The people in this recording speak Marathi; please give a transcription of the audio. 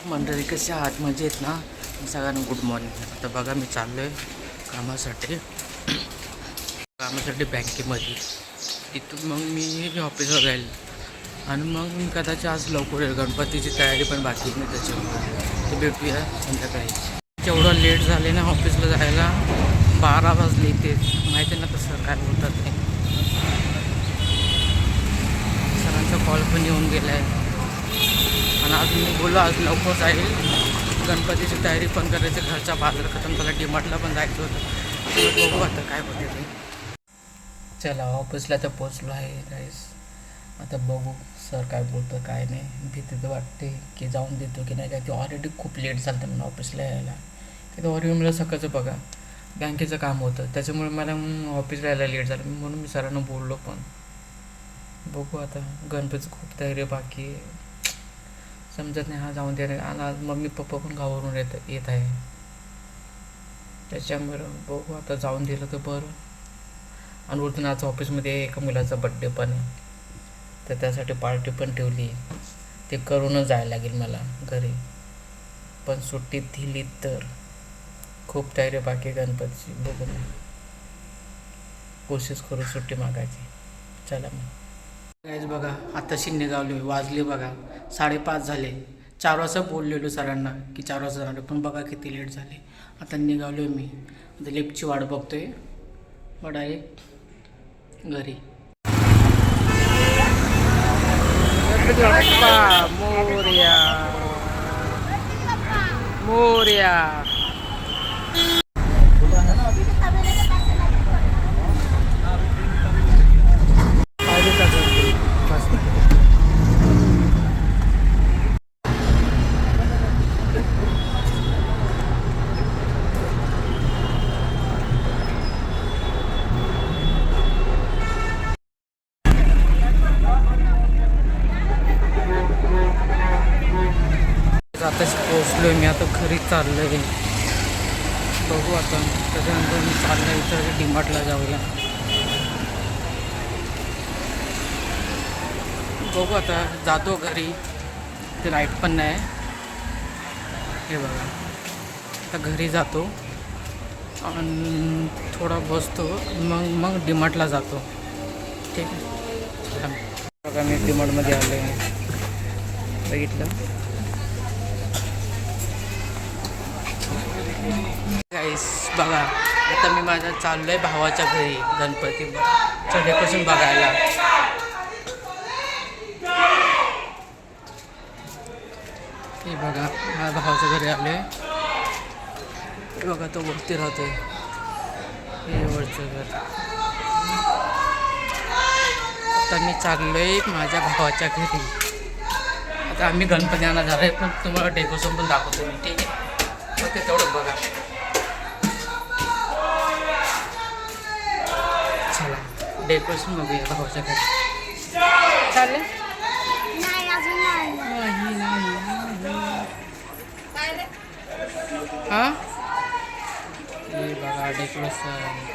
मंडळी कशी आहात मजेत ना. सगळ्यांना गुड मॉर्निंग. आता बघा मी चाललो आहे कामासाठी बँकेमध्ये. तिथून मग मी ऑफिसवर जाईल आणि मग मी कदाचित आज लवकर येईल. गणपतीची तयारी पण बाकी नाही त्याच्यामुळे. ते भेटूया संध्याकाळी. जेवढं लेट झाले ना ऑफिसला जायला, 12 वाजले. ते माहिती ना तसं काय बोलतात ते. सरांचा कॉल पण येऊन गेला आहे आणि आज मी बोललो आज लवकर जाईल. गणपतीची तयारी पण करायची, घरचा बाजार खतम झाला, डीमार्टला पण जायचं होतं. बघू आता काय होते ते. चला ऑफिसला तर पोचलो आहे गाईस. आता बघू सर काय बोलतं काय नाही. भीती तर वाटते की जाऊन देतो की नाही काय. ते ऑलरेडी खूप लेट झालं तर मला ऑफिसला यायला. तिथं ऑलरेडी मला सकाळचं बघा बँकेचं काम होतं, त्याच्यामुळे मला ऑफिसला यायला लेट झालं. म्हणून मी सरांना बोललो पण. बघू आता गणपतीची खूप तयारी बाकी आहे. समजत नाही. हा जाऊन दे रे. आणि आज मम्मी पप्पा पण गावावरून येत आहे, त्याच्यामुळं बघू आता जाऊन दिलं तर बरं. आणि वरतून आज ऑफिसमध्ये एका मुलाचा बड्डे पण आहे, तर त्यासाठी पार्टी पण ठेवली. ते करूनच जायला लागेल मला घरी. पण सुट्टी दिली तर खूप तयारी बाकी गणपतीची. बघू ना, कोशिश करू सुट्टी मागायची. चला मग गाईज बघा आताशी निघालो. वाजले बघा 5:30 झाले. 4 वाजता बोललेलो सरांना की 4 वाजता जाणार, पण बघा किती लेट झाले. आता निघालो मी. आता लिफ्टची वाट बघतोय मग डायरेक्ट घरी. मोरया मोरया. आताच पोचलो मी. आता घरी चाललो आहे. बघू आता त्याच्यानंतर मी चाललो आहे इतर डीमार्टला जाऊया. बघू आता जातो घरी. ते लाईट पण नाही. हे बघा आता घरी जातो आणि थोडा बसतो, मग डीमार्टला जातो. ठीक आहे. बघा मी डीमार्टमध्ये आलो आहे. बघितलं गाईस बघा. आता मी माझ्या चाललो आहे भावाच्या घरी गणपतीचं डेकोरेशन बघायला. हे बघा माझ्या भावाच्या घरी आले. हे बघा तो वरती राहतोय. हे वरचं घर. आता मी चाललो आहे माझ्या भावाच्या घरी. आता आम्ही गणपती आणा झालं आहे, पण तुम्हाला डेकोरेशन पण दाखवतो मी. ठीक आहे. ते तेवढं बघा. चला डेकोरेशन बघूया भावाच्या घरी. चालेल. हां हे बघा डेकोरेशन.